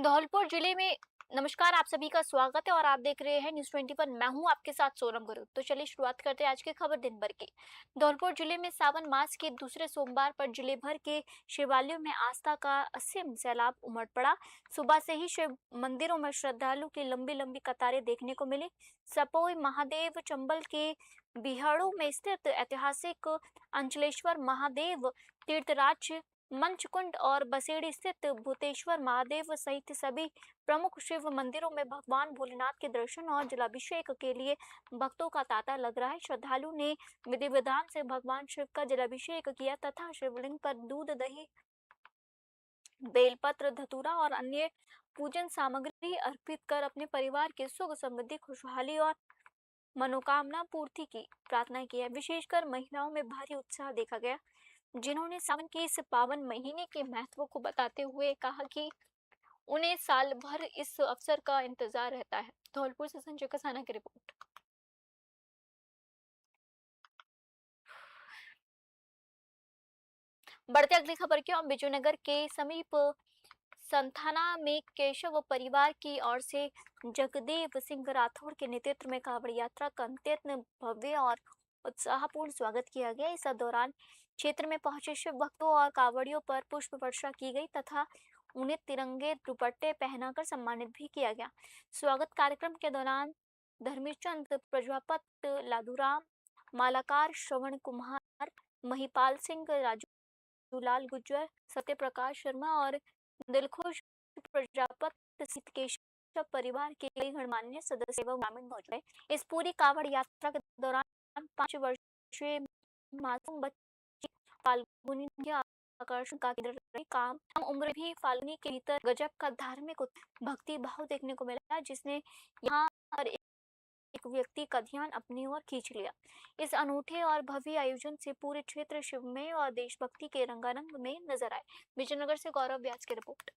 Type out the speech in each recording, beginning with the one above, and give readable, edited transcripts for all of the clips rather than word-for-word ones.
धौलपुर जिले में नमस्कार, आप सभी का स्वागत है और आप देख रहे हैं न्यूज़ 21। मैं हूं आपके साथ सोनम गुरु। तो चलिए शुरुआत करते हैं आज की खबर दिन भर की। धौलपुर जिले में सावन मास के दूसरे सोमवार पर जिले भर के शिवालयों में आस्था का असीम सैलाब उमड़ पड़ा। सुबह से ही शिव मंदिरों में श्रद्धालु की लंबी लंबी कतारें देखने को मिली। सपोई महादेव चंबल के बिहाड़ों में स्थित ऐतिहासिक अंचलेश्वर महादेव तीर्थराज मंचकुंड और बसेड़ी स्थित भूतेश्वर महादेव सहित सभी प्रमुख शिव मंदिरों में भगवान भोलेनाथ के दर्शन और जलाभिषेक के लिए भक्तों का तांता लग रहा है। श्रद्धालु ने विधि विधान से भगवान शिव का जलाभिषेक किया तथा शिवलिंग पर दूध दही बेलपत्र धतूरा और अन्य पूजन सामग्री अर्पित कर अपने परिवार की सुख समृद्धि खुशहाली और मनोकामना पूर्ति की प्रार्थना की है। विशेषकर महिलाओं में भारी उत्साह देखा गया, जिन्होंने सावन के इस पावन महीने के महत्व को बताते हुए कहा कि उन्हें साल भर इस अवसर का इंतजार रहता है। धौलपुर से संजय कसाना की रिपोर्ट। बढ़ते अगली खबर की ओर। बिजूनगर के समीप संथाना में केशव परिवार की ओर से जगदेव सिंह राठौर के नेतृत्व में कांवड़ यात्रा का अत्यंत भव्य और उत्साहपूर्ण स्वागत किया गया। इस दौरान क्षेत्र में पहुंचे शिव भक्तों और कांवड़ियों पर पुष्प वर्षा की गई तथा उन्हें तिरंगे दुपट्टे पहनाकर सम्मानित भी किया गया। स्वागत कार्यक्रम के दौरान धर्मीचंद प्रजापत, लादूराम मालाकार, श्रवण कुमार, महिपाल सिंह, राजूलाल गुज्जर, सत्य प्रकाश शर्मा और दिलखुश प्रजापत सहित केशव परिवार के कई गणमान्य सदस्य एवं ग्रामीण मौजूद रहे। इस पूरी कांवड़ यात्रा के दौरान 5 वर्षीय मासूम बच्ची फाल्गुनी के आकर्षण का केंद्र रही। कम उम्र भी फाल्गुनी के भीतर गजब का धार्मिक भक्ति भाव देखने को मिला, जिसने यहाँ हर एक व्यक्ति का ध्यान अपनी ओर खींच लिया। इस अनूठे और भव्य आयोजन से पूरे क्षेत्र शिवमय और देशभक्ति के रंगारंग में नजर आए। विजयनगर से गौरव व्यास की रिपोर्ट।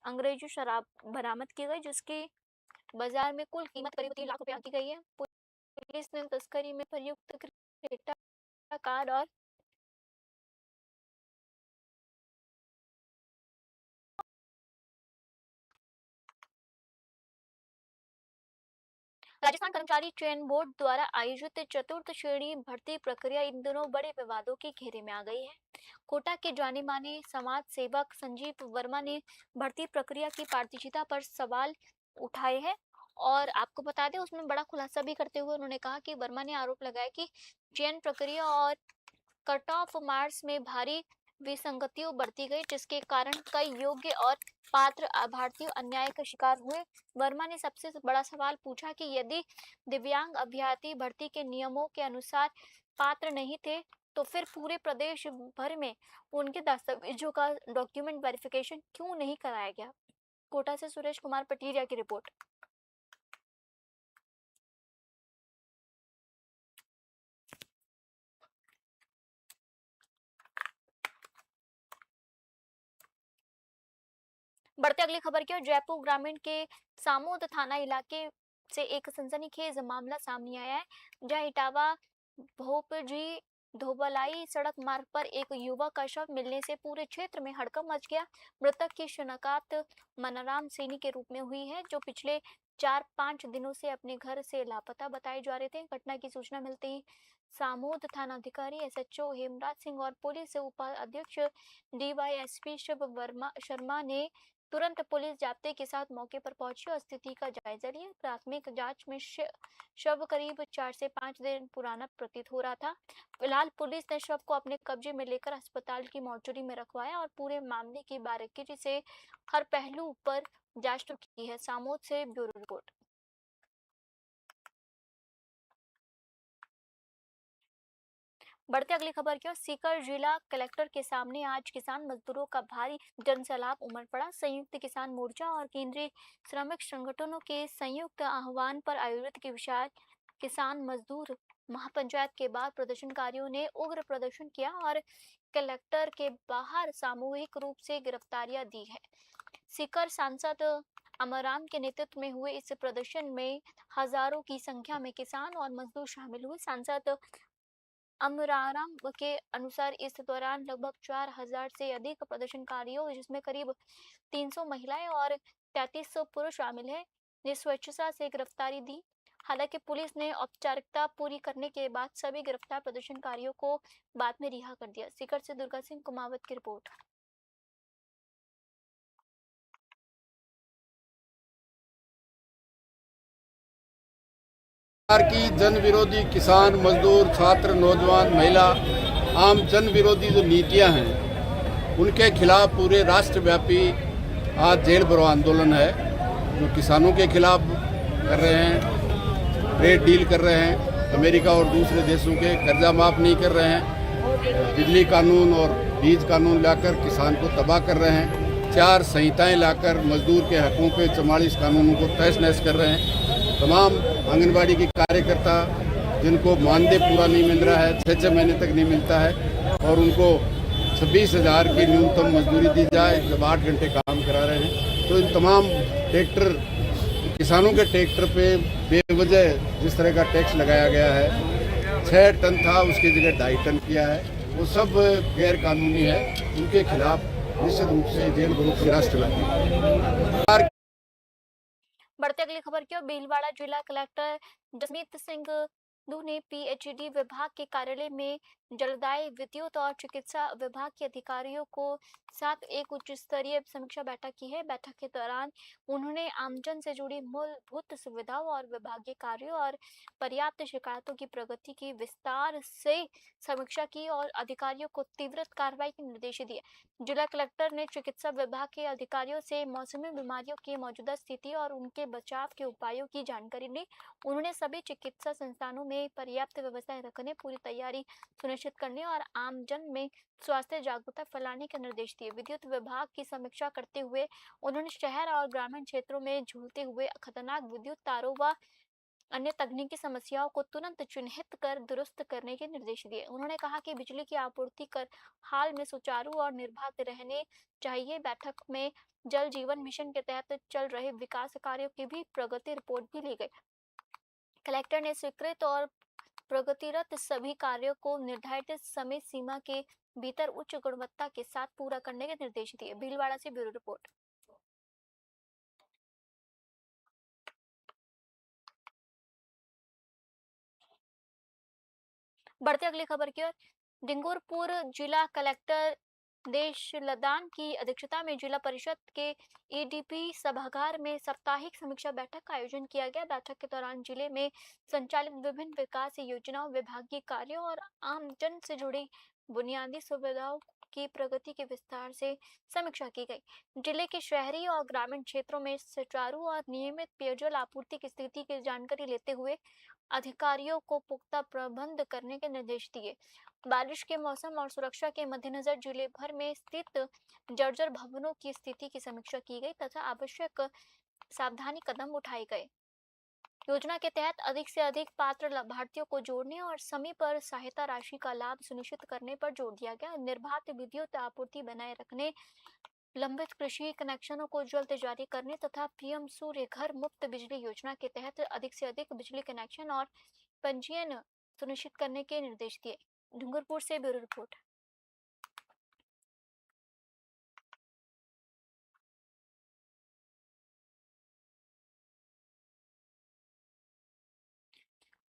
अंग्रेजी शराब बरामद की गई, जिसकी बाजार में कुल कीमत करीब 3 लाख रुपए आंकी गई है। पुलिस ने तस्करी में प्रयुक्त क्रेटा कार और राजस्थान कर्मचारी चयन बोर्ड द्वारा आयोजित चतुर्थ श्रेणी भर्ती प्रक्रिया इन दिनों बड़े विवादों के घेरे में आ गई है। कोटा के जाने माने समाज सेवक संजीव वर्मा ने भर्ती प्रक्रिया की पारदर्शिता पर सवाल उठाए हैं और आपको बता दें, उसमें बड़ा खुलासा भी करते हुए उन्होंने कहा कि वर्मा ने आरोप लगाया कि चयन प्रक्रिया और कट ऑफ मार्क्स में भारी विसंगतियों बरती गई, जिसके कारण कई योग्य और पात्र अभ्यर्थी अन्याय का शिकार हुए। वर्मा ने सबसे बड़ा सवाल पूछा कि यदि दिव्यांग अभ्यर्थी भर्ती के नियमों के अनुसार पात्र नहीं थे, तो फिर पूरे प्रदेश भर में उनके दस्तावेजों का डॉक्यूमेंट वेरिफिकेशन क्यों नहीं कराया गया। कोटा से सुरेश कुमार पटीरिया की रिपोर्ट। बढ़ते अगली खबर की ओर। जयपुर ग्रामीण के सामोद थाना इलाके से एक सनसनीखेज मामला सामने आया है, जहां इटावा भोपजी धोबलाई सड़क मार्ग पर एक युवक का शव मिलने से पूरे क्षेत्र में हड़कंप मच गया। मृतक की शिनाख्त मनाराम सैनी के रूप में हुई है, जो पिछले 4-5 दिनों से अपने घर से लापता बताए जा रहे थे। घटना की सूचना मिलते ही सामूद थानाधिकारी एसएचओ हेमराज सिंह और पुलिस उपाध्यक्ष डीवाईएसपी शिव वर्मा शर्मा ने तुरंत पुलिस जाब्ते के साथ मौके पर पहुंची और स्थिति का जायजा लिया। प्राथमिक जांच में शव करीब 4 से 5 दिन पुराना प्रतीत हो रहा था। फिलहाल पुलिस ने शव को अपने कब्जे में लेकर अस्पताल की मोर्चरी में रखवाया और पूरे मामले की बारीकी से हर पहलू पर जांच शुरू की है। सामोद से ब्यूरो रिपोर्ट। बढ़ते अगली खबर की ओर। सीकर जिला कलेक्टर के सामने आज किसान मजदूरों का भारी जनसैलाब उमड़ पड़ा। संयुक्त किसान मोर्चा और केंद्रीय श्रमिक संगठनों के संयुक्त आह्वान पर आयोजित की विशाल किसान मजदूर महापंचायत के बाद प्रदर्शनकारियों ने उग्र प्रदर्शन किया और कलेक्टर के बाहर सामूहिक रूप से गिरफ्तारियां दी है। सीकर सांसद अमराम के नेतृत्व में हुए इस प्रदर्शन में हजारों की संख्या में किसान और मजदूर शामिल हुए। सांसद अमराराम के अनुसार इस दौरान लगभग 4,000 से अधिक प्रदर्शनकारियों, जिसमें करीब 300 महिलाएं और 3300 पुरुष शामिल हैं, ने स्वेच्छा से गिरफ्तारी दी। हालांकि पुलिस ने औपचारिकता पूरी करने के बाद सभी गिरफ्तार प्रदर्शनकारियों को बाद में रिहा कर दिया। सीकर से दुर्गा सिंह कुमावत की रिपोर्ट। सरकार की जन विरोधी किसान मजदूर छात्र नौजवान महिला आम जन विरोधी जो नीतियां हैं उनके खिलाफ पूरे राष्ट्रव्यापी आज जेल भरो आंदोलन है। जो किसानों के खिलाफ कर रहे हैं, ट्रेड डील कर रहे हैं, अमेरिका और दूसरे देशों के कर्जा माफ नहीं कर रहे हैं, बिजली कानून और बीज कानून लाकर किसान को तबाह कर रहे हैं, 4 संहिताएं लाकर मजदूर के हकों पे 44 कानूनों को तहस नहस कर रहे हैं। तमाम आंगनबाड़ी के कार्यकर्ता जिनको मानदेय पूरा नहीं मिल रहा है, 6-6 महीने तक नहीं मिलता है, और उनको 26,000 की न्यूनतम मजदूरी दी जाए जब 8 घंटे काम करा रहे हैं। तो इन तमाम ट्रैक्टर किसानों के ट्रैक्टर पे बेवजह जिस तरह का टैक्स लगाया गया है, 6 टन था उसकी जगह 2.5 टन किया है, वो सब गैर कानूनी है। उनके खिलाफ निश्चित रूप से जेल भरो की राष्ट्रव्यापी। बढ़ते अगली खबर की ओर। भीलवाड़ा जिला कलेक्टर जसमीत सिंह संधू ने पीएचईडी विभाग के कार्यालय में जलदाय, विद्युत और चिकित्सा विभाग के अधिकारियों को साथ एक उच्च स्तरीय समीक्षा बैठक की है। बैठक के दौरान उन्होंने आमजन से जुड़ी मूलभूत सुविधाओं और विभागीय कार्यों और पर्याप्त शिकायतों की प्रगति की विस्तार से समीक्षा की और अधिकारियों को त्वरित कार्रवाई के निर्देश दिए। जिला कलेक्टर ने चिकित्सा विभाग के अधिकारियों से मौसमी बीमारियों की मौजूदा स्थिति और उनके बचाव के उपायों की जानकारी ली। उन्होंने सभी चिकित्सा संस्थानों में पर्याप्त व्यवस्थाएं रखने, पूरी तैयारी सुनिश्चित करने और आमजन में स्वास्थ्य जागरूकता फैलाने के निर्देश दिए। विद्युत विभाग की समीक्षा करते हुए उन्होंने शहर और ग्रामीण क्षेत्रों में झूलते हुए खतरनाक विद्युत तारों व अन्य तकनीकी समस्याओं को तुरंत चिन्हित कर दुरुस्त करने के निर्देश दिए। उन्होंने कहा कि बिजली की आपूर्ति कर हाल में सुचारू और निर्बाध रहने चाहिए। बैठक में जल जीवन मिशन के तहत चल रहे विकास कार्यों की भी प्रगति रिपोर्ट भी ली गई। कलेक्टर ने स्वीकृत और प्रगतिरत सभी कार्यों को निर्धारित समय सीमा के भीतर उच्च गुणवत्ता के साथ पूरा करने के निर्देश दिए। भीलवाड़ा से ब्यूरो रिपोर्ट। बढ़ते अगली खबर की ओर। डिंगोरपुर जिला कलेक्टर देश लदान की अध्यक्षता में जिला परिषद के ईडीपी सभागार में साप्ताहिक समीक्षा बैठक का आयोजन किया गया। बैठक के दौरान जिले में संचालित विभिन्न विकास योजनाओं, विभागीय कार्यों और आमजन से जुड़ी बुनियादी सुविधाओं की प्रगति के विस्तार से समीक्षा की गई। जिले के शहरी और ग्रामीण क्षेत्रों में सुचारू और नियमित पेयजल आपूर्ति की स्थिति की जानकारी लेते हुए अधिकारियों को पुख्ता प्रबंध करने के निर्देश दिए। बारिश के मौसम और सुरक्षा के मद्देनजर जिले भर में स्थित जर्जर भवनों की स्थिति की समीक्षा की गई तथा आवश्यक सावधानी कदम उठाए गए। योजना के तहत अधिक से अधिक पात्र लाभार्थियों को जोड़ने और समय पर सहायता राशि का लाभ सुनिश्चित करने पर जोर दिया गया। निर्बाध विद्युत आपूर्ति बनाए रखने, लंबित कृषि कनेक्शनों को जल्द जारी करने तथा पीएम सूर्य घर मुफ्त बिजली योजना के तहत अधिक से अधिक बिजली कनेक्शन और पंजीयन सुनिश्चित करने के निर्देश दिए। डूंगरपुर से ब्यूरो रिपोर्ट।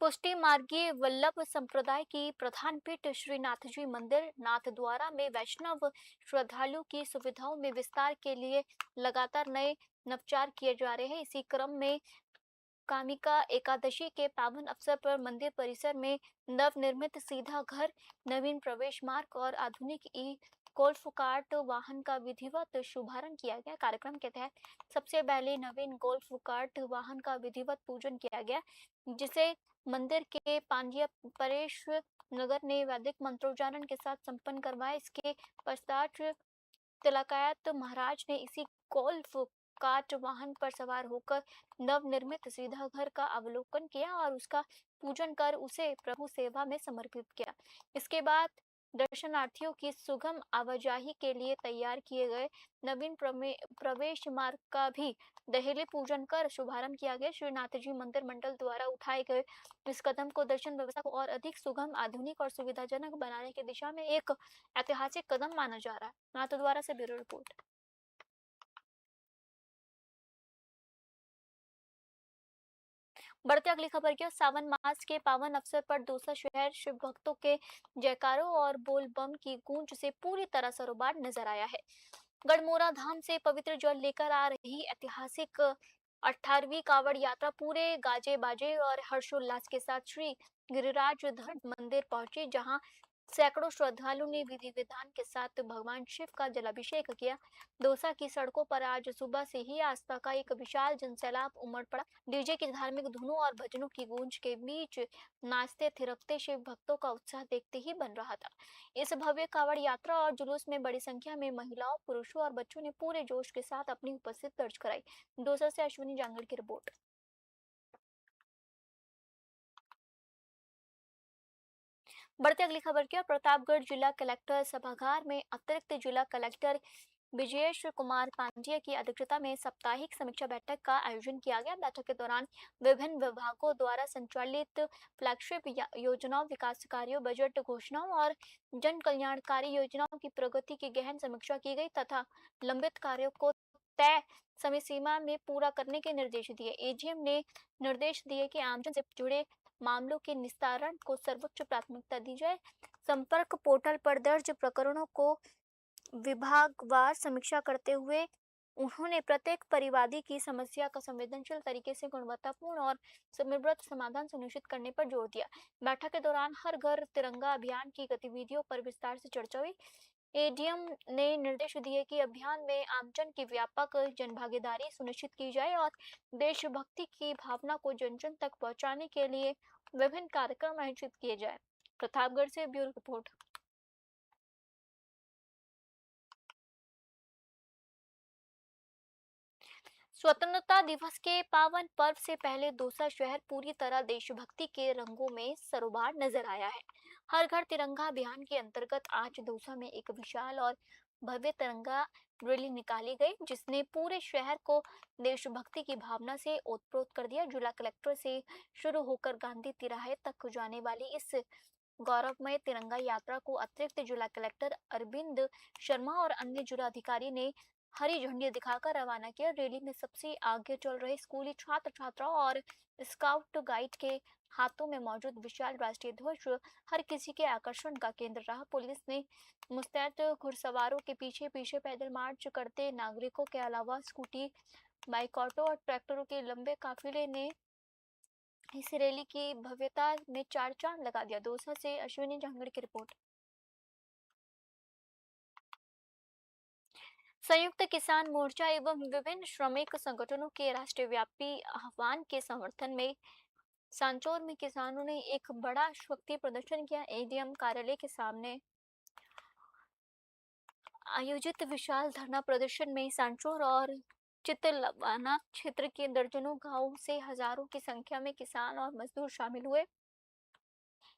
पुष्टि मार्गीय वल्लभ संप्रदाय की प्रधान पीठ श्रीनाथजी मंदिर नाथद्वारा में वैष्णव श्रद्धालु की सुविधाओं में विस्तार के लिए लगातार नए नवचार किए जा रहे हैं। इसी क्रम में कामिका एकादशी के पावन अवसर पर मंदिर परिसर में नवनिर्मित सीधा घर, नवीन प्रवेश मार्ग और आधुनिक ई गोल्फ कार्ट वाहन का विधिवत शुभारंभ किया गया। कार्यक्रम के तहत सबसे पहले नवीन गोल्फ कार्ट वाहन का विधिवत पूजन किया गया, जिसे मंदिर के पांड्य परेश नगर ने वैदिक मंत्रोच्चारण के साथ संपन्न करवाया। इसके पश्चात तिलकायत महाराज ने इसी गोल्फ कार्ट वाहन पर सवार होकर नवनिर्मित सीधा घर का अवलोकन किया और उसका पूजन कर उसे प्रभु सेवा में समर्पित किया। इसके बाद दर्शनार्थियों की सुगम आवाजाही के लिए तैयार किए गए नवीन प्रवेश मार्ग का भी दहली पूजन कर शुभारंभ किया गया। श्रीनाथजी मंदिर मंडल द्वारा उठाए गए इस कदम को दर्शन व्यवस्था को और अधिक सुगम, आधुनिक और सुविधाजनक बनाने की दिशा में एक ऐतिहासिक कदम माना जा रहा है। नाथद्वारा से ब्यूरो रिपोर्ट। बढ़ते अगली खबर की ओर। सावन मास के पावन अवसर पर दूसरा शहर शिव भक्तों के जयकारों और बोल बम की गूंज से पूरी तरह सरोबार नजर आया है। गढ़मोरा धाम से पवित्र जल लेकर आ रही ऐतिहासिक 18वीं कावड़ यात्रा पूरे गाजे बाजे और हर्षोल्लास के साथ श्री गिरिराज धट मंदिर पहुंची, जहां सैकड़ों श्रद्धालुओं ने विधि विधान के साथ भगवान शिव का जलाभिषेक किया। दौसा की सड़कों पर आज सुबह से ही आस्था का एक विशाल जनसैलाब उमड़ पड़ा। डीजे की धार्मिक धुनों और भजनों की गूंज के बीच नाचते थिरकते शिव भक्तों का उत्साह देखते ही बन रहा था। इस भव्य कावड़ यात्रा और जुलूस में बड़ी संख्या में महिलाओं, पुरुषों और बच्चों ने पूरे जोश के साथ अपनी उपस्थिति दर्ज कराई। दौसा से अश्विनी जांगड़ की रिपोर्ट। बढ़ते अगली खबर की ओर। प्रतापगढ़ जिला कलेक्टर सभागार में अतिरिक्त जिला कलेक्टर विजयेश कुमार पांडेय की अध्यक्षता में साप्ताहिक समीक्षा बैठक का आयोजन किया गया। बैठक के दौरान विभिन्न विभागों द्वारा संचालित फ्लैगशिप योजनाओं, विकास कार्यों, बजट घोषणाओं और जन कल्याणकारी योजनाओं की प्रगति की गहन समीक्षा की गई तथा लंबित कार्यों को तय समय सीमा में पूरा करने के निर्देश दिए। एजीएम ने निर्देश दिए कि आमजन से जुड़े मामलों के निस्तारण को सर्वोच्च प्राथमिकता दी जाए। संपर्क पोर्टल पर दर्ज प्रकरणों को विभागवार समीक्षा करते हुए उन्होंने प्रत्येक परिवादी की समस्या का संवेदनशील तरीके से गुणवत्तापूर्ण और समयबद्ध समाधान सुनिश्चित करने पर जोर दिया। बैठक के दौरान हर घर तिरंगा अभियान की गतिविधियों पर विस्तार से चर्चा हुई। एडीएम ने निर्देश दिए कि अभियान में आमजन की व्यापक जनभागीदारी सुनिश्चित की जाए और देशभक्ति की भावना को जन जन तक पहुंचाने के लिए विभिन्न कार्यक्रम आयोजित किए जाए। प्रतापगढ़ से ब्यूरो रिपोर्ट। स्वतंत्रता दिवस के पावन पर्व से पहले दौसा शहर पूरी तरह देशभक्ति के रंगों में सरोबार नजर आया है। हर घर तिरंगा अभियान के अंतर्गत आज दौसा में एक विशाल और भव्य तिरंगा रैली निकाली गई, जिसने पूरे शहर को देशभक्ति की भावना से ओतप्रोत कर दिया। जिला कलेक्टर से शुरू होकर गांधी तिराहे तक जाने वाली इस गौरवमय तिरंगा यात्रा को अतिरिक्त जिला कलेक्टर अरविंद शर्मा और अन्य जिला अधिकारी ने हरी झंडी दिखाकर रवाना किया। रैली में सबसे आगे चल रहे स्कूली छात्र छात्राओं और स्काउट गाइड के हाथों में मौजूद विशाल राष्ट्रीय ध्वज हर किसी के आकर्षण का केंद्र रहा। पुलिस ने मुस्तैद घुड़सवारों के पीछे पीछे पैदल मार्च करते नागरिकों के अलावा स्कूटी, बाइक, ऑटो और ट्रैक्टरों के लंबे काफिले ने इस रैली की भव्यता में चार चांद लगा दिया। दौसा से अश्विनी जांगड़ की रिपोर्ट। संयुक्त किसान मोर्चा एवं विभिन्न श्रमिक संगठनों के राष्ट्रव्यापी आह्वान के समर्थन में सांचौर में किसानों ने एक बड़ा शक्ति प्रदर्शन किया। एडीएम कार्यालय के सामने आयोजित विशाल धरना प्रदर्शन में सांचौर और चितलवाना क्षेत्र के दर्जनों गांवों से हजारों की संख्या में किसान और मजदूर शामिल हुए।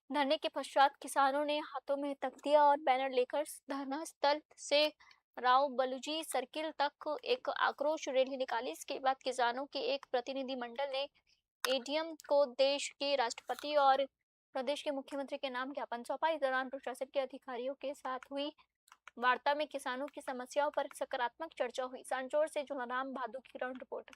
धरने के पश्चात किसानों ने हाथों में तख्तियां और बैनर लेकर धरना स्थल से राव बलूजी सर्किल तक एक आक्रोश रैली निकाली। इसके बाद किसानों के एक प्रतिनिधि मंडल ने एडीएम को देश के राष्ट्रपति और प्रदेश के मुख्यमंत्री के नाम ज्ञापन सौंपा। इस दौरान प्रशासन के अधिकारियों के साथ हुई वार्ता में किसानों की समस्याओं पर सकारात्मक चर्चा हुई। सांचौर से जुलाराम भादु की ग्राउंड रिपोर्ट।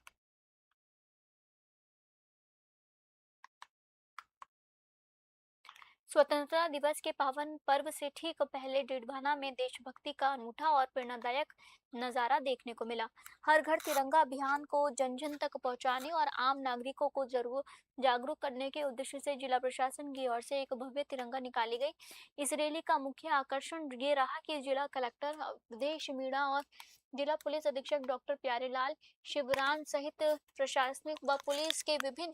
स्वतंत्रता दिवस के पावन पर्व से ठीक पहले डीडवाना में देशभक्ति का अनूठा और प्रेरणादायक नजारा देखने को मिला। हर घर तिरंगा अभियान को जन जन तक पहुंचाने और आम नागरिकों को जरूर जागरूक करने के उद्देश्य से जिला प्रशासन की ओर से एक भव्य तिरंगा निकाली गई। इस रैली का मुख्य आकर्षण ये रहा कि जिला कलेक्टर अवधेश मीणा और जिला पुलिस अधीक्षक डॉक्टर प्यारेलाल शिवरान सहित प्रशासनिक व पुलिस के विभिन्न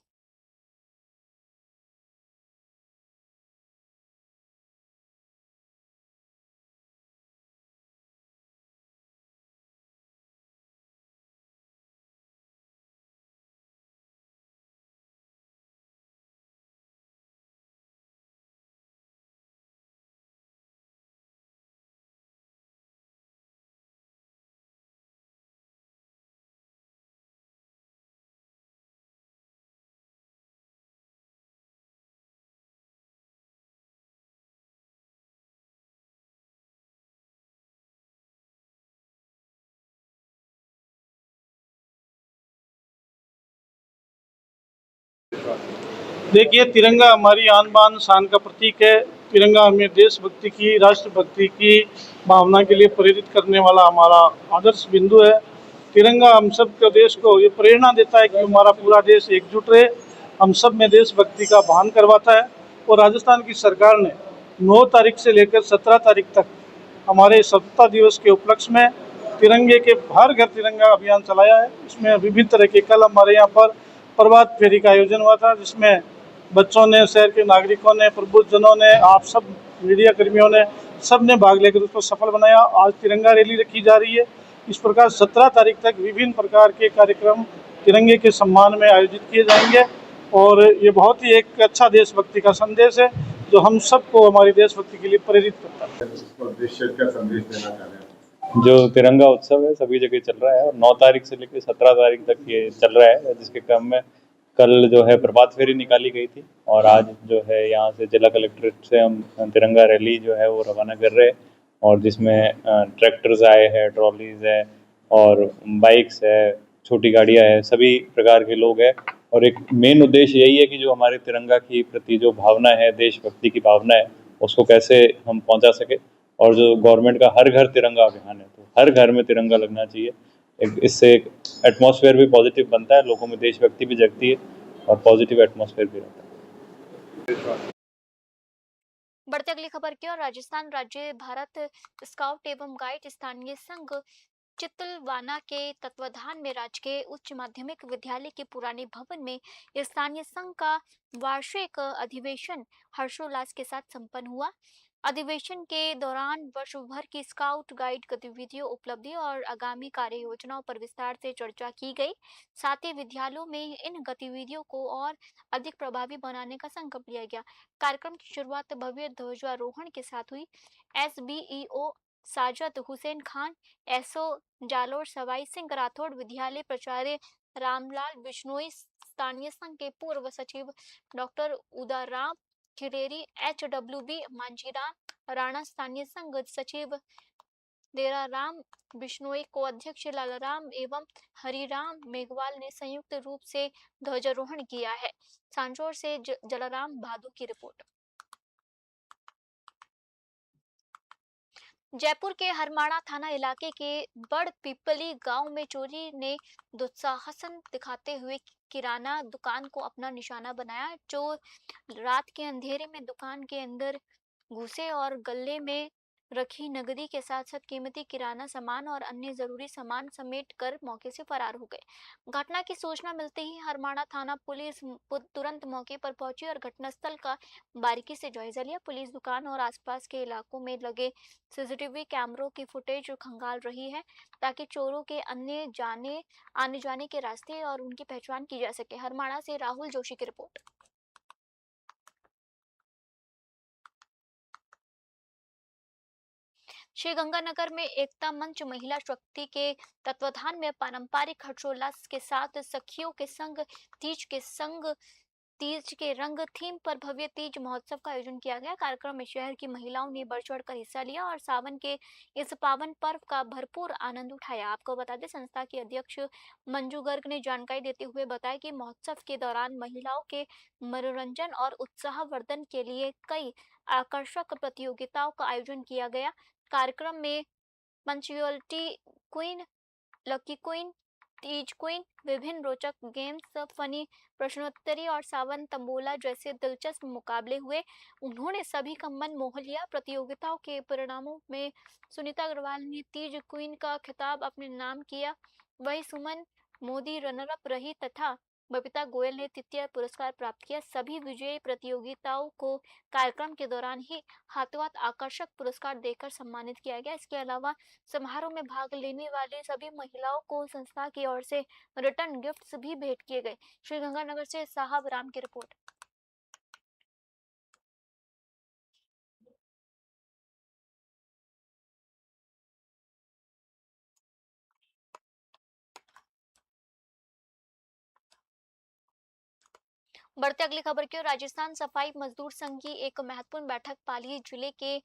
देखिए, तिरंगा हमारी आन बान शान का प्रतीक है। तिरंगा हमें देशभक्ति की, राष्ट्रभक्ति की भावना के लिए प्रेरित करने वाला हमारा आदर्श बिंदु है। तिरंगा हम सब के देश को ये प्रेरणा देता है कि हमारा पूरा देश एकजुट रहे, हम सब में देशभक्ति का भान करवाता है। और राजस्थान की सरकार ने 9 तारीख से लेकर 17 तारीख तक हमारे स्वतंत्रता दिवस के उपलक्ष्य में तिरंगे के हर घर तिरंगा अभियान चलाया है। इसमें विभिन्न तरह के कल हमारे यहाँ पर प्रभात फेरी का आयोजन हुआ था, जिसमें बच्चों ने, शहर के नागरिकों ने, प्रबुद्धजनों ने, आप सब मीडिया कर्मियों ने, सब ने भाग लेकर उसको सफल बनाया। आज तिरंगा रैली रखी जा रही है। इस प्रकार 17 तारीख तक विभिन्न प्रकार के कार्यक्रम तिरंगे के सम्मान में आयोजित किए जाएंगे और ये बहुत ही एक अच्छा देशभक्ति का संदेश है जो हम सबको हमारी देशभक्ति के लिए प्रेरित करता है। क्या संदेश देना चाह रहे हैं? जो तिरंगा उत्सव है सभी जगह चल रहा है और 9 तारीख से लेकर 17 तारीख तक ये चल रहा है, जिसके क्रम में कल जो है प्रभात फेरी निकाली गई थी और आज जो है यहाँ से जिला कलेक्ट्रेट से हम तिरंगा रैली जो है वो रवाना कर रहे हैं और जिसमें ट्रैक्टर्स आए हैं, ट्रॉलीज है और बाइक्स है, छोटी गाड़ियाँ है, सभी प्रकार के लोग हैं। और एक मेन उद्देश्य यही है कि जो हमारे तिरंगा की प्रति जो भावना है, देशभक्ति की भावना है, उसको कैसे हम पहुँचा सके। और जो गवर्नमेंट का हर घर तिरंगा अभियान है, तो हर घर में तिरंगा लगना चाहिए। इससे एक एटमॉस्फेयर भी पॉजिटिव बनता है, लोगों में देशभक्ति भी जगती है और पॉजिटिव एटमॉस्फेयर भी रहता है। बढ़ते अगली खबर की ओर। राजस्थान राज्य भारत स्काउट एवं गाइड स्थानीय संघ चितलवाना के तत्वाधान में राजकीय उच्च माध्यमिक विद्यालय के पुराने भवन में स्थानीय संघ का वार्षिक अधिवेशन हर्षोल्लास के साथ संपन्न हुआ। अधिवेशन के दौरान वर्ष भर की स्काउट गाइड गतिविधियों, उपलब्धि और आगामी कार्य योजनाओं पर विस्तार से चर्चा की गई। साथ ही विद्यालयों में इन गतिविधियों को और अधिक प्रभावी बनाने का संकल्प लिया गया। कार्यक्रम की शुरुआत भव्य ध्वजारोहण के साथ हुई। SBEO साजद हुसैन खान, एसओ जालोर सवाई सिंह राठौड़, विद्यालय प्राचार्य रामलाल बिश्नोई, स्थानीय संघ के पूर्व सचिव डॉक्टर उदाराम खिरेरी, HWB मांझीराम राणा, स्थानीय संघ सचिव देराराम बिश्नोई को अध्यक्ष लालाराम एवं हरिराम मेघवाल ने संयुक्त रूप से ध्वजारोहण किया है। सांचौर से जलाराम भादु की रिपोर्ट। जयपुर के हरमाणा थाना इलाके के बड़ पिपली गांव में चोरी ने दुस्साहसन दिखाते हुए किराना दुकान को अपना निशाना बनाया। चोर रात के अंधेरे में दुकान के अंदर घुसे और गले में रखी नकदी के साथ साथ कीमती किराना सामान और अन्य जरूरी सामान समेट कर मौके से फरार हो गए। घटना की सूचना मिलते ही हरमाणा थाना पुलिस तुरंत मौके पर पहुंची और घटनास्थल का बारीकी से जायजा लिया। पुलिस दुकान और आसपास के इलाकों में लगे CCTV कैमरों की फुटेज खंगाल रही है ताकि चोरों के आने जाने के रास्ते और उनकी पहचान की जा सके। हरमाणा से राहुल जोशी की रिपोर्ट। श्रीगंगानगर में एकता मंच महिला शक्ति के तत्वाधान में पारंपरिक हर्षोल्लास के साथ सखियों के संग तीज के रंग थीम पर भव्य तीज महोत्सव का आयोजन किया गया। कार्यक्रम में शहर की महिलाओं ने बढ़ चढ़कर हिस्सा लिया और सावन के इस पावन पर्व का भरपूर आनंद उठाया। आपको बता दें, संस्था की अध्यक्ष मंजू गर्ग ने जानकारी देते हुए बताया कि महोत्सव के दौरान महिलाओं के मनोरंजन और उत्साहवर्धन के लिए कई आकर्षक प्रतियोगिताओं का आयोजन किया गया। कार्यक्रम में punctuality queen, lucky queen, Teej queen, विभिन्न रोचक गेम्स, फनी प्रश्नोत्तरी और सावन तंबोला जैसे दिलचस्प मुकाबले हुए। उन्होंने सभी का मन मोह लिया। प्रतियोगिताओं के परिणामों में सुनीता अग्रवाल ने तीज क्वीन का खिताब अपने नाम किया, वही सुमन मोदी रनर अप रही तथा बबीता गोयल ने तृतीय पुरस्कार प्राप्त किया। सभी विजयी प्रतियोगिताओं को कार्यक्रम के दौरान ही हाथों हाथ आकर्षक पुरस्कार देकर सम्मानित किया गया। इसके अलावा समारोह में भाग लेने वाली सभी महिलाओं को संस्था की ओर से रिटर्न गिफ्ट्स भी भेंट किए गए। श्रीगंगानगर से साहब राम की रिपोर्ट। बढ़ते अगली खबर की ओर। राजस्थान सफाई मजदूर संघ की एक महत्वपूर्ण बैठक पाली जिले के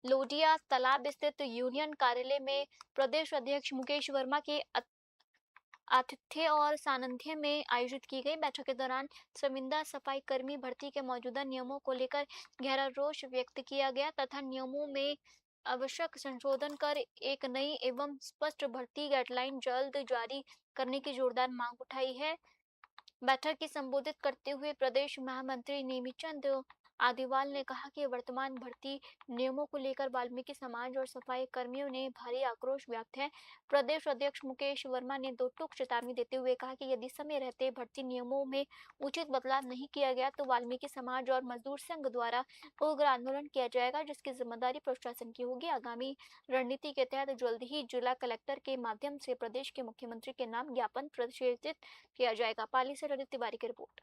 लोडिया तालाब स्थित यूनियन कार्यालय में प्रदेश अध्यक्ष मुकेश वर्मा के आतिथ्य और सानिध्य में आयोजित की गई। बैठक के दौरान शर्मिंदा सफाई कर्मी भर्ती के मौजूदा नियमों को लेकर गहरा रोष व्यक्त किया गया तथा नियमों में आवश्यक संशोधन कर एक नई एवं स्पष्ट भर्ती गाइडलाइन जल्द जारी करने की जोरदार मांग उठाई है। बैठक की संबोधित करते हुए प्रदेश महामंत्री नेमीचंद आदिवाल ने कहा कि वर्तमान भर्ती नियमों को लेकर वाल्मीकि समाज और सफाई कर्मियों ने भारी आक्रोश व्यक्त है। प्रदेश अध्यक्ष मुकेश वर्मा ने दो टूक चेतावनी देते हुए कहा कि यदि समय रहते भर्ती नियमों में उचित बदलाव नहीं किया गया तो वाल्मीकि समाज और मजदूर संघ द्वारा उग्र आंदोलन किया जाएगा, जिसकी जिम्मेदारी प्रशासन की होगी। आगामी रणनीति के तहत जल्द ही जिला कलेक्टर के माध्यम से प्रदेश के मुख्यमंत्री के नाम ज्ञापन प्रेषित किया जाएगा। पाली से ललित तिवारी की रिपोर्ट।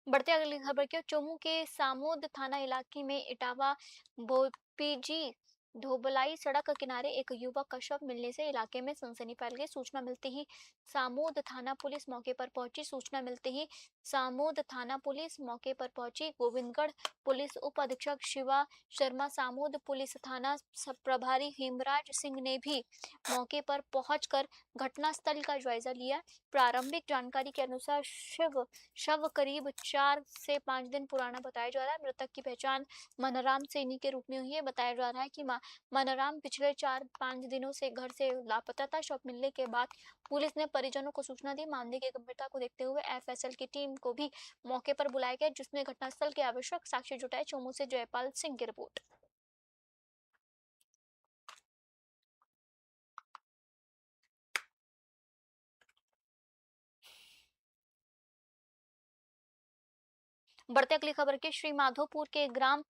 बढ़ते अगली खबर की ओर। चोमू के सामोद थाना इलाके में इटावा बोपीजी धोबलाई सड़क किनारे एक युवक का शव मिलने से इलाके में सनसनी फैल गई। सूचना मिलते ही सामोद थाना पुलिस मौके पर पहुंची। सामोद थाना पुलिस मौके पर पहुंची। गोविंदगढ़ पुलिस उप अधीक्षक शिवा शर्मा, सामोद पुलिस थाना प्रभारी हेमराज सिंह ने भी मौके पर पहुंचकर घटनास्थल का जायजा लिया। प्रारंभिक जानकारी के अनुसार शव करीब 4 से 5 दिन पुराना बताया जा रहा है। मृतक की पहचान मनराम सैनी के रूप में हुई है। बताया जा रहा है कि मनराम पिछले 4-5 दिनों से घर से लापता था। शव मिलने के बाद पुलिस ने परिजनों को सूचना दी। मामले की गंभीरता को देखते हुए एफएसएल की टीम को भी मौके पर बुलाया गया, जिसने घटनास्थल के आवश्यक साक्ष्य जुटाए। चोमू से जयपाल सिंह की रिपोर्ट। बढ़ते अगली खबर के। श्री माधोपुर के ग्राम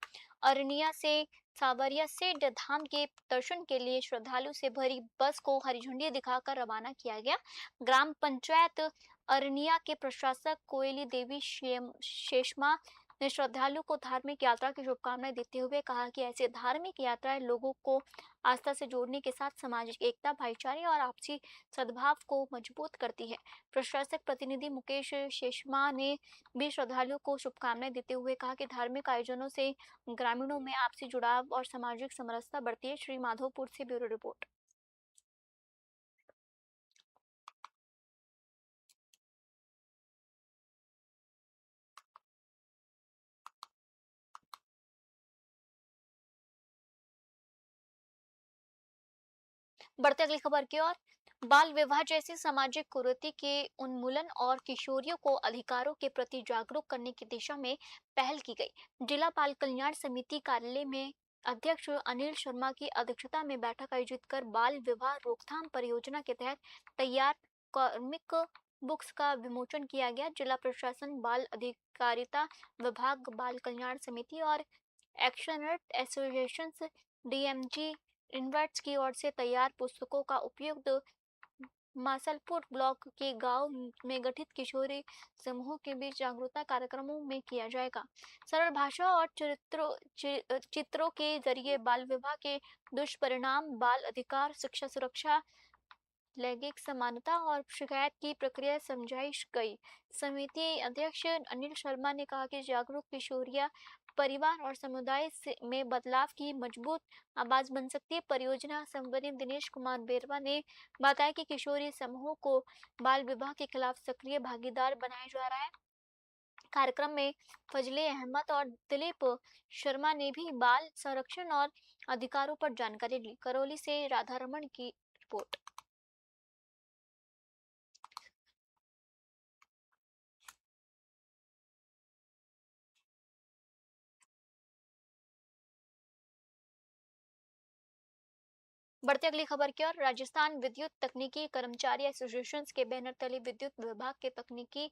अरनिया से सावरिया सेठ धाम के दर्शन के लिए श्रद्धालु से भरी बस को हरी झंडी दिखाकर रवाना किया गया। ग्राम पंचायत अरनिया के प्रशासक कोयली देवी शेषमा ने श्रद्धालु को धार्मिक यात्रा की शुभकामनाएं देते हुए कहा कि ऐसी धार्मिक यात्राएं लोगों को आस्था से जोड़ने के साथ सामाजिक एकता, भाईचारे और आपसी सद्भाव को मजबूत करती है। प्रशासक प्रतिनिधि मुकेश शेषमा ने भी श्रद्धालुओं को शुभकामनाएं देते हुए कहा कि धार्मिक आयोजनों से ग्रामीणों में आपसी जुड़ाव और सामाजिक समरसता बढ़ती है। श्री माधोपुर से ब्यूरो रिपोर्ट। बढ़ते अगली खबर की ओर। बाल विवाह जैसी सामाजिक कुरीति के उन्मूलन और किशोरियों को अधिकारों के प्रति जागरूक करने की दिशा में पहल की गई। जिला बाल कल्याण समिति कार्यालय में अध्यक्ष अनिल शर्मा की अध्यक्षता में बैठक आयोजित कर बाल विवाह रोकथाम परियोजना के तहत तैयार कार्मिक बुक्स का विमोचन किया गया। जिला प्रशासन, बाल अधिकारिता विभाग, बाल कल्याण समिति और एक्शनरेट एसोसिएशन डीएमजी इन्वर्ट्स की ओर से तैयार पुस्तकों का उपयुक्त मासलपुर ब्लॉक के गांव में गठित किशोरी समूहों के बीच जागरूकता कार्यक्रमों में किया जाएगा। सरल भाषा और चित्रों के जरिए बाल विवाह के दुष्परिणाम, बाल अधिकार, शिक्षा सुरक्षा, लैंगिक समानता और शिकायत की प्रक्रिया समझाई गई। समिति अध्यक्ष अनिल शर्मा ने कहा कि जागरूक किशोरियां परिवार और समुदाय में बदलाव की मजबूत आवाज बन सकती है। परियोजना संबंधी दिनेश कुमार बेरवा ने बताया कि किशोरी समूहों को बाल विवाह के खिलाफ सक्रिय भागीदार बनाया जा रहा है। कार्यक्रम में फजले अहमद और दिलीप शर्मा ने भी बाल संरक्षण और अधिकारों पर जानकारी ली। करौली से राधारमण की रिपोर्ट। बढ़ते अगली खबर की ओर। राजस्थान विद्युत तकनीकी कर्मचारी एसोसिएशन के बैनर तले विद्युत विभाग के तकनीकी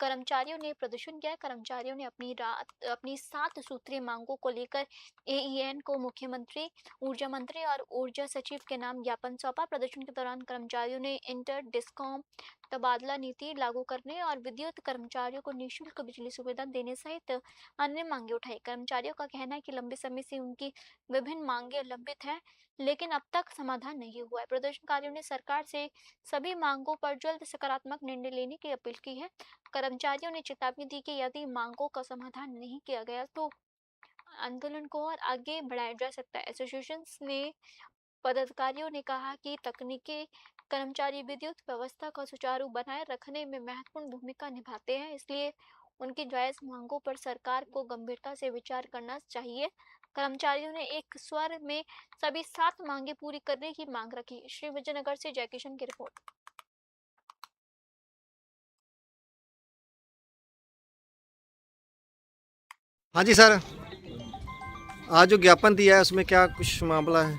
कर्मचारियों ने प्रदर्शन किया। कर्मचारियों ने अपनी 7 सूत्रीय मांगों को लेकर एईएन को मुख्यमंत्री, ऊर्जा मंत्री और ऊर्जा सचिव के नाम ज्ञापन सौंपा। प्रदर्शन के दौरान कर्मचारियों ने इंटर डिस्कॉम तबादला नीति लागू करने और विद्युत कर्मचारियों को निःशुल्क बिजली सुविधा देने सहित अन्य मांगे उठाई। कर्मचारियों का कहना है कि लंबे समय से उनकी विभिन्न मांगे लंबित हैं, लेकिन अब तक समाधान नहीं हुआ है। प्रदर्शनकारियों ने सरकार से सभी मांगों पर जल्द सकारात्मक निर्णय लेने की अपील की है। कर्मचारियों ने चेतावनी दी कि यदि मांगों का समाधान नहीं किया गया तो आंदोलन को और आगे बढ़ाया जा सकता है। एसोसिएशन ने पदाधिकारियों ने कहा कि तकनीकी कर्मचारी विद्युत व्यवस्था को सुचारू बनाए रखने में महत्वपूर्ण भूमिका निभाते हैं, इसलिए उनकी जायज मांगों पर सरकार को गंभीरता से विचार करना चाहिए। कर्मचारियों ने एक स्वर में सभी 7 मांगे पूरी करने की मांग रखी। श्री विजयनगर से जयकिशन की रिपोर्ट। हाँ जी सर, आज जो ज्ञापन दिया है उसमें क्या कुछ मामला है?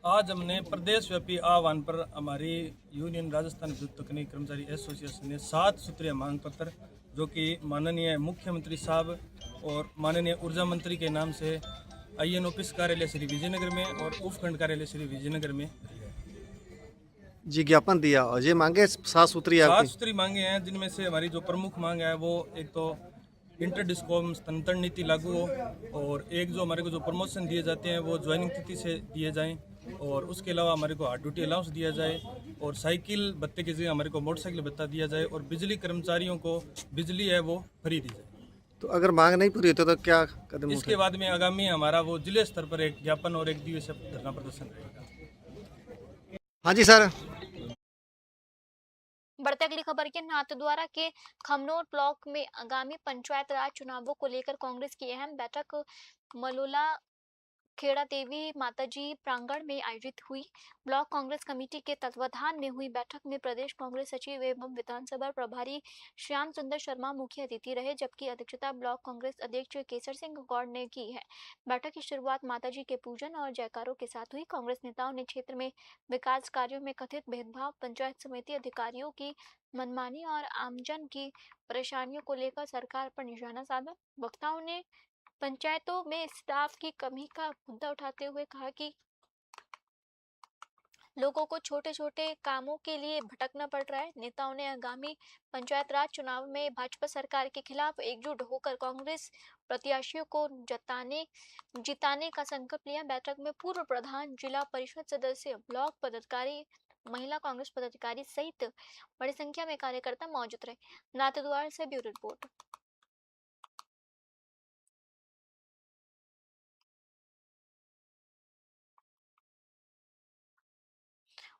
आज हमने प्रदेश व्यापी आह्वान पर हमारी यूनियन राजस्थान विद्युत तकनीक कर्मचारी एसोसिएशन ने 7 सूत्रीय मांग पत्र, जो कि माननीय मुख्यमंत्री साहब और माननीय ऊर्जा मंत्री के नाम से आईएन ऑफिस कार्यालय श्री विजयनगर में और उपखंड कार्यालय श्री विजयनगर में जी ज्ञापन दिया, और ये मांगे 7 सूत्री 7 आपकी? सूत्री मांगे हैं, जिनमें से हमारी जो प्रमुख मांग है वो एक तो इंटर डिस्कॉम स्थानांतरण नीति लागू हो, और एक जो हमारे को जो प्रमोशन दिए जाते हैं वो ज्वाइनिंग तिथि से दिए जाएं, और उसके अलावा हमारे को हार्ड ड्यूटी अलाउंस दिया जाए, और साइकिल भत्ते की जगह हमारे को मोटरसाइकिल भत्ता दिया जाए, और बिजली कर्मचारियों को बिजली है वो फ्री दी जाए। तो अगर मांग नहीं पूरी होती तो क्या कदम इसके बाद में आगामी हमारा वो जिले स्तर पर एक ज्ञापन और एक दिवसीय धरना प्रदर्शन रहेगा। हाँ जी सर। बढ़ते अगली खबर के। नाथद्वारा के खमनोर ब्लॉक में आगामी पंचायत राज चुनावों को लेकर कांग्रेस की अहम बैठक मलोला खेड़ा देवी माताजी प्रांगण में आयोजित हुई। ब्लॉक कांग्रेस कमेटी के तत्वाधान में हुई बैठक में प्रदेश कांग्रेस सचिव एवं विधानसभा प्रभारी श्याम सुंदर शर्मा मुख्य अतिथि रहे, जबकि अध्यक्षता ब्लॉक कांग्रेस अध्यक्ष केसर सिंह गौड़ ने की है। बैठक की शुरुआत माताजी के पूजन और जयकारों के साथ हुई। कांग्रेस नेताओं ने क्षेत्र में विकास कार्यों में कथित भेदभाव, पंचायत समिति अधिकारियों की मनमानी और आमजन की परेशानियों को लेकर सरकार पर निशाना साधा। वक्ताओं ने पंचायतों में स्टाफ की कमी का मुद्दा उठाते हुए कहा कि लोगों को छोटे छोटे कामों के लिए भटकना पड़ रहा है। नेताओं ने आगामी पंचायत राज चुनाव में भाजपा सरकार के खिलाफ एकजुट होकर कांग्रेस प्रत्याशियों को जिताने का संकल्प लिया। बैठक में पूर्व प्रधान, जिला परिषद सदस्य, ब्लॉक पदाधिकारी, महिला कांग्रेस पदाधिकारी सहित बड़ी संख्या में कार्यकर्ता मौजूद रहे। नाथद्वारा से ब्यूरो रिपोर्ट।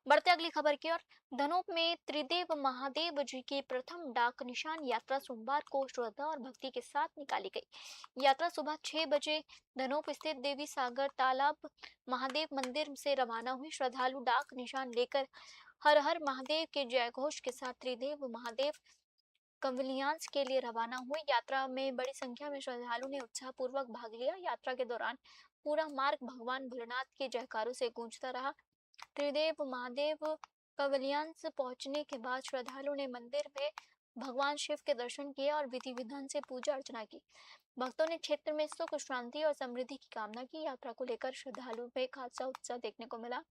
बढ़ते अगली खबर की ओर। धनोप में त्रिदेव महादेव जी की प्रथम डाक निशान यात्रा सोमवार को श्रद्धा और भक्ति के साथ निकाली गई। यात्रा सुबह 6 बजे धनोप स्थित देवी सागर तालाब महादेव मंदिर से रवाना हुई। श्रद्धालु डाक निशान लेकर हर हर महादेव के जयघोष के साथ त्रिदेव महादेव कवलियांस के लिए रवाना हुए। यात्रा में बड़ी संख्या में श्रद्धालुओं ने उत्साहपूर्वक भाग लिया। यात्रा के दौरान पूरा मार्ग भगवान भोलेनाथ के जयकारों से गूंजता रहा। त्रिदेव महादेव पवेलियंस पहुंचने के बाद श्रद्धालुओं ने मंदिर में भगवान शिव के दर्शन किए और विधि विधान से पूजा अर्चना की। भक्तों ने क्षेत्र में सुख, शांति और समृद्धि की कामना की। यात्रा को लेकर श्रद्धालुओं में खासा उत्साह देखने को मिला।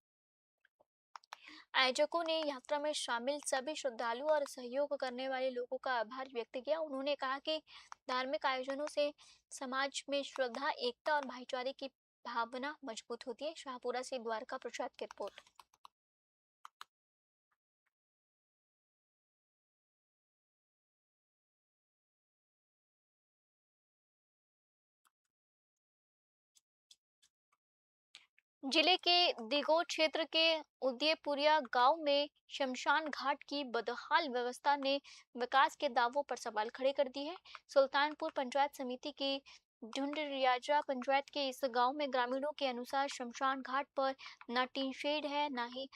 आयोजकों ने यात्रा में शामिल सभी श्रद्धालु और सहयोग करने वाले लोगों का आभार व्यक्त किया। उन्होंने कहा कि धार्मिक आयोजनों से समाज में श्रद्धा, एकता और भाईचारे की भावना मजबूत होती है। शाहपुरा से द्वारका प्रसाद की रिपोर्ट। जिले के दिगोट क्षेत्र के उदयपुरिया गांव में शमशान घाट की बदहाल व्यवस्था ने विकास के दावों पर सवाल खड़े कर दिए हैं। सुल्तानपुर पंचायत समिति की ढूंढरियाजा पंचायत के इस गांव में ग्रामीणों के अनुसार शमशान घाट पर न टीन शेड है, न ही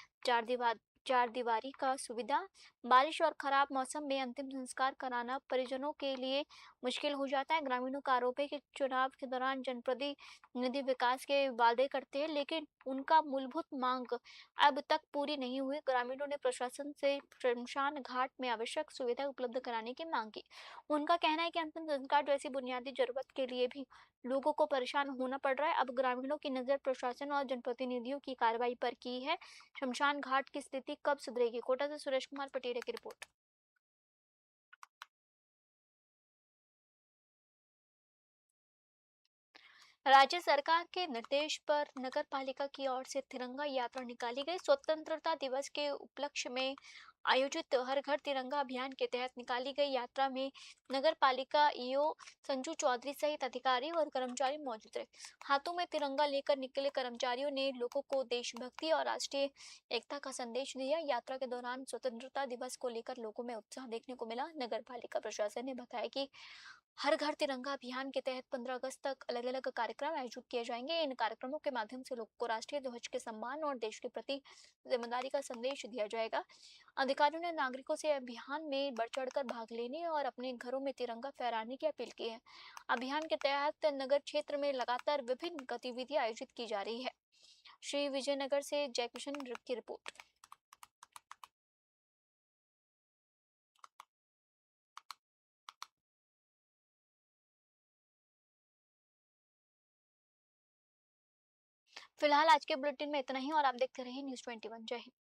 चार दीवारी का सुविधा। बारिश और खराब मौसम में अंतिम संस्कार कराना परिजनों के लिए मुश्किल हो जाता है। ग्रामीणों का आरोप है कि चुनाव के दौरान जनप्रतिनिधि विकास के वादे करते हैं, लेकिन उनका मूलभूत मांग अब तक पूरी नहीं हुई। ग्रामीणों ने प्रशासन से शमशान घाट में आवश्यक सुविधा उपलब्ध कराने की मांग की। उनका कहना है कि अंतिम संस्कार जैसी बुनियादी जरूरत के लिए भी लोगों को परेशान होना पड़ रहा है। अब ग्रामीणों की नजर प्रशासन और जनप्रतिनिधियों की कार्रवाई पर की है। शमशान घाट की स्थिति कब सुधरेगी? कोटा से सुरेश कुमार पटेरे की रिपोर्ट। राज्य सरकार के निर्देश पर नगर पालिका की ओर से तिरंगा यात्रा निकाली गई। स्वतंत्रता दिवस के उपलक्ष्य में आयोजित हर घर तिरंगा अभियान के तहत निकाली गई यात्रा में नगर पालिका ईओ संजू चौधरी सहित अधिकारी और कर्मचारी मौजूद रहे। हाथों में तिरंगा लेकर निकले कर्मचारियों ने लोगों को देशभक्ति और राष्ट्रीय एकता का संदेश दिया। यात्रा के दौरान स्वतंत्रता दिवस को लेकर लोगों में उत्साह देखने को मिला। नगर पालिका प्रशासन ने बताया कि हर घर तिरंगा अभियान के तहत 15 अगस्त तक अलग अलग कार्यक्रम आयोजित किए जाएंगे। इन कार्यक्रमों के माध्यम से लोगों को राष्ट्रीय ध्वज के सम्मान और देश के प्रति जिम्मेदारी का संदेश दिया जाएगा। अधिकारियों ने नागरिकों से अभियान में बढ़ चढ़कर भाग लेने और अपने घरों में तिरंगा फहराने की अपील की है। अभियान के तहत नगर क्षेत्र में लगातार विभिन्न गतिविधियां आयोजित की जा रही है। श्री विजयनगर से जयकिशन की रिपोर्ट। फिलहाल आज के बुलेटिन में इतना ही और आप देखते रहिए न्यूज़ 21। जय हिंद।